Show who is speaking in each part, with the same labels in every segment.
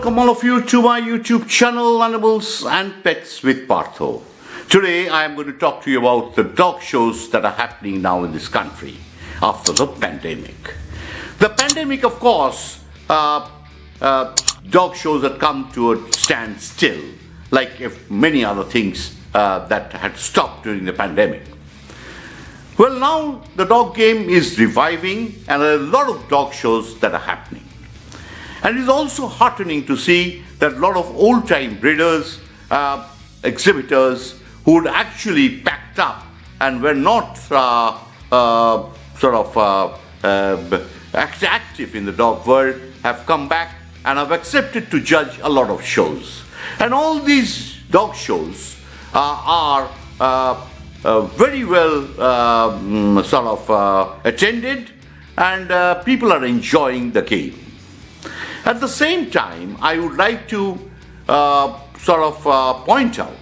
Speaker 1: welcome all of you to my YouTube channel, Animals and Pets with Partha. Today I am going to talk to you about the dog shows that are happening now in this country after the pandemic. The pandemic, of course, dog shows had come to a standstill, like if many other things that had stopped during the pandemic. Well, now the dog game is reviving and there are a lot of dog shows that are happening. And it is also heartening to see that a lot of old-time breeders, exhibitors who had actually packed up and were not active in the dog world have come back and have accepted to judge a lot of shows. And all these dog shows are very well attended, and people are enjoying the game. At the same time, I would like to point out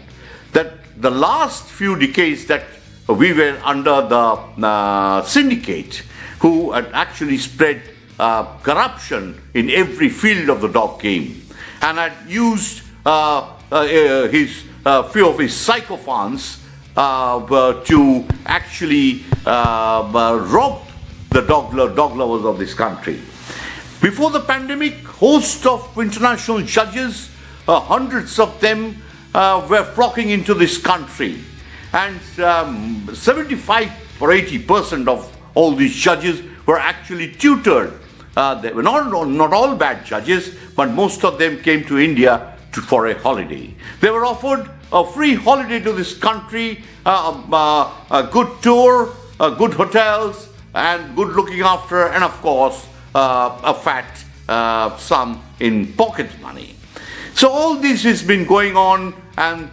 Speaker 1: that the last few decades that we were under the syndicate, who had actually spread corruption in every field of the dog game and had used few of his sycophants to actually rob the dog lovers of this country. Before the pandemic, host of international judges, hundreds of them were flocking into this country, and 75 or 80% of all these judges were actually tutored. They were not all bad judges, but most of them came to India for a holiday. They were offered a free holiday to this country, a good tour, good hotels, and good looking after, and of course, a fat sum in pocket money. So all this has been going on, and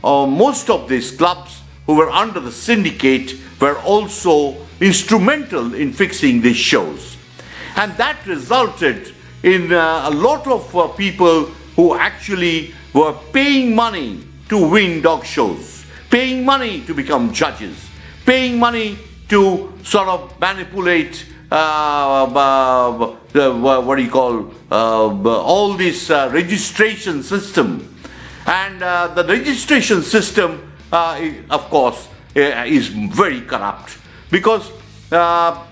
Speaker 1: most of these clubs who were under the syndicate were also instrumental in fixing these shows. And that resulted in a lot of people who actually were paying money to win dog shows, paying money to become judges, paying money to manipulate all this registration system. And the registration system, of course, is very corrupt, because there are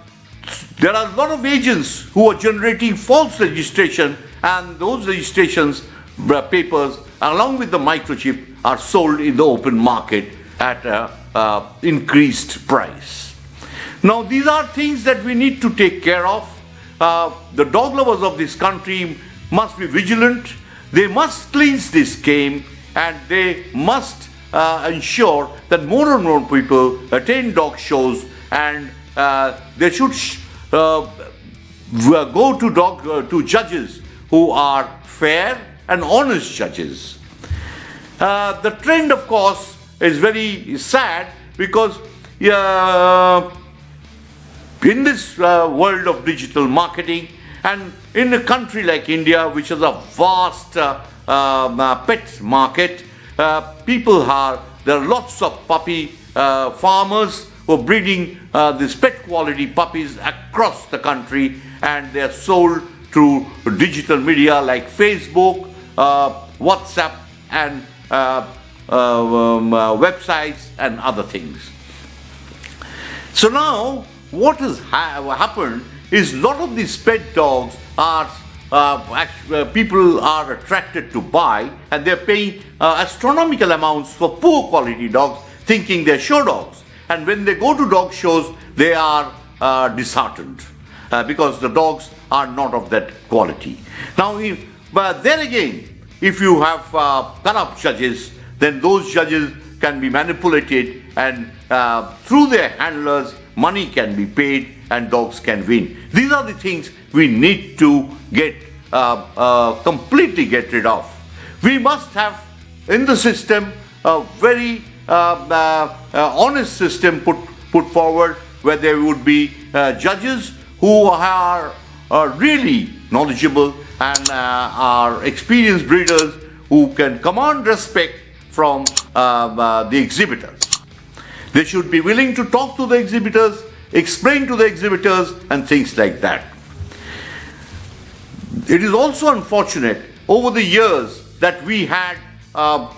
Speaker 1: a lot of agents who are generating false registration, and those registrations papers, along with the microchip, are sold in the open market at an increased price. Now, these are things that we need to take care of. The dog lovers of this country must be vigilant. They must cleanse this game, and they must ensure that more and more people attend dog shows, and they should go to judges who are fair and honest judges. The trend, of course, is very sad, because in this world of digital marketing, and in a country like India, which is a vast pet market, there are lots of puppy farmers who are breeding these pet quality puppies across the country, and they are sold through digital media like Facebook, WhatsApp, and websites and other things. So now, what has happened is a lot of these pet dogs are people are attracted to buy, and they're paying astronomical amounts for poor quality dogs, thinking they're show dogs. And when they go to dog shows, they are disheartened because the dogs are not of that quality. Now, but then again, if you have corrupt judges, then those judges can be manipulated, and through their handlers, money can be paid and dogs can win. These are the things we need to completely get rid of. We must have in the system a very honest system put forward, where there would be judges who are really knowledgeable and are experienced breeders who can command respect from the exhibitors. They should be willing to talk to the exhibitors, explain to the exhibitors, and things like that. It is also unfortunate over the years that we had a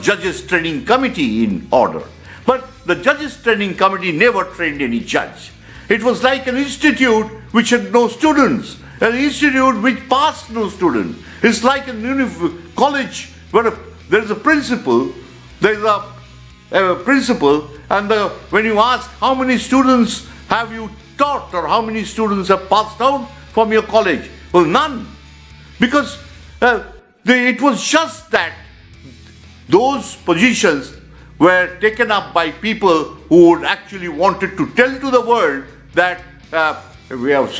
Speaker 1: judges training committee in order. But the judges training committee never trained any judge. It was like an institute which had no students, an institute which passed no students. It's like a college where there is a principal, there is a principal, and when you ask how many students have you taught or how many students have passed out from your college, well, none. Because it was just that those positions were taken up by people who would actually wanted to tell to the world that we have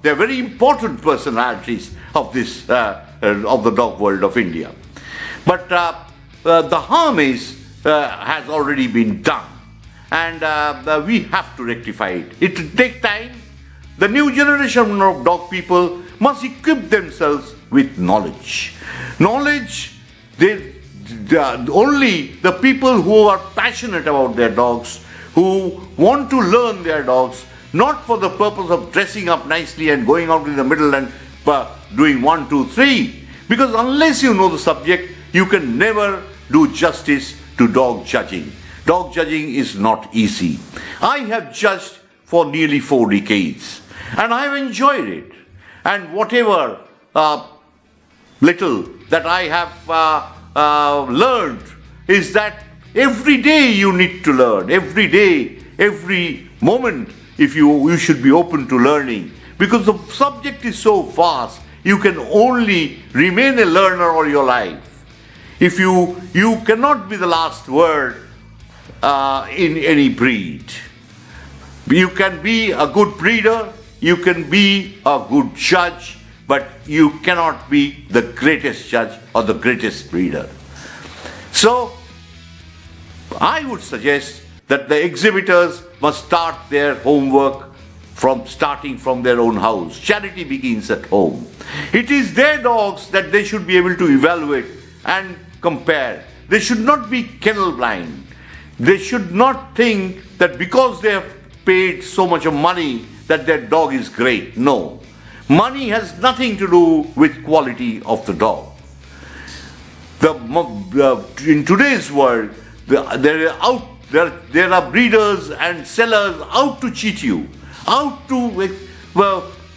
Speaker 1: they're very important personalities of this of the dog world of India. But the harm has already been done, and we have to rectify it. It will take time. The new generation of dog people must equip themselves with knowledge. Knowledge, only the people who are passionate about their dogs, who want to learn their dogs, not for the purpose of dressing up nicely and going out in the middle and doing 1, 2, 3. Because unless you know the subject, you can never do justice to dog judging. Dog judging is not easy. I have judged for nearly 4 decades, and I have enjoyed it. And whatever little that I have learned is that every day you need to learn. Every day, every moment, if you should be open to learning. Because the subject is so vast, you can only remain a learner all your life. If you cannot be the last word in any breed. You can be a good breeder, you can be a good judge, but you cannot be the greatest judge or the greatest breeder. So, I would suggest that the exhibitors must start their homework starting from their own house. Charity begins at home. It is their dogs that they should be able to evaluate and compare. They should not be kennel blind. They should not think that because they have paid so much of money that their dog is great. No. Money has nothing to do with quality of the dog. In today's world, there are breeders and sellers out to cheat you, out to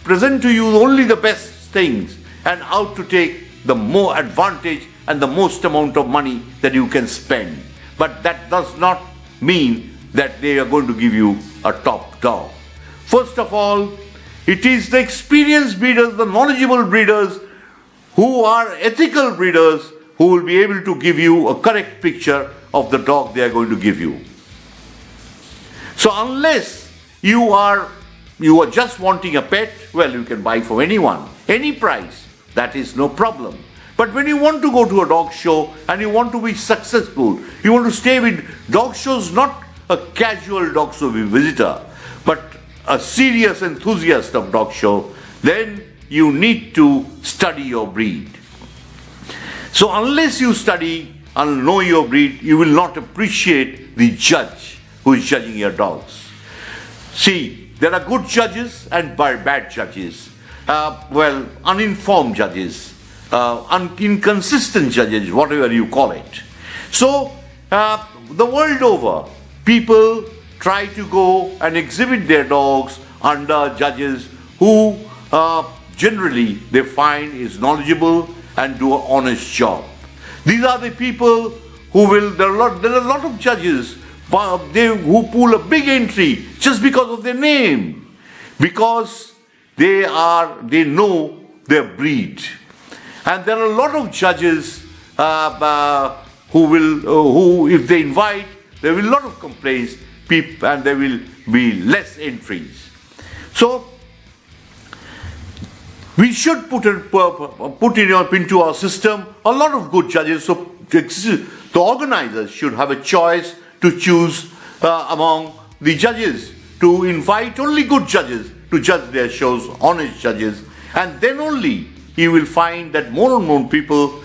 Speaker 1: present to you only the best things, and out to take the more advantage and the most amount of money that you can spend. But that does not mean that they are going to give you a top dog. First of all, it is the experienced breeders, the knowledgeable breeders, who are ethical breeders, who will be able to give you a correct picture of the dog they are going to give you. So unless you are just wanting a pet, well, you can buy from anyone, any price, that is no problem. But when you want to go to a dog show and you want to be successful, you want to stay with dog shows, not a casual dog show visitor, but a serious enthusiast of dog show, then you need to study your breed. So unless you study and know your breed, you will not appreciate the judge who is judging your dogs. See, there are good judges and bad judges. Uninformed judges, inconsistent judges, whatever you call it. So, the world over, people try to go and exhibit their dogs under judges who generally they find is knowledgeable and do an honest job. These are the people who will, there are a lot of judges who pull a big entry just because of their name, because they know their breed. And there are a lot of judges who if they invite, there will be a lot of complaints, and there will be less entries. So we should put into our system a lot of good judges. So the organizers should have a choice to choose among the judges, to invite only good judges to judge their shows, honest judges, and then only you will find that more and more people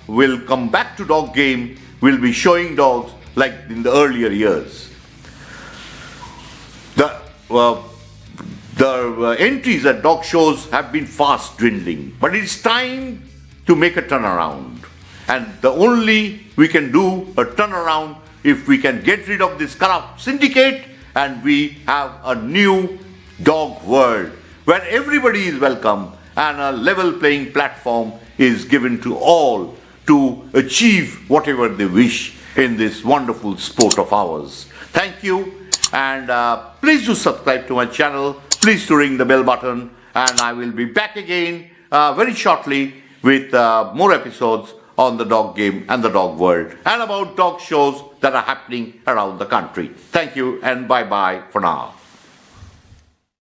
Speaker 1: will come back to dog game, will be showing dogs like in the earlier years. The the entries at dog shows have been fast dwindling. But it's time to make a turnaround. And the only we can do a turnaround if we can get rid of this corrupt syndicate and we have a new dog world where everybody is welcome and a level playing platform is given to all to achieve whatever they wish in this wonderful sport of ours. Thank you, and please do subscribe to my channel. Please do ring the bell button, and I will be back again very shortly with more episodes on the dog game and the dog world and about dog shows that are happening around the country. Thank you and bye-bye for now.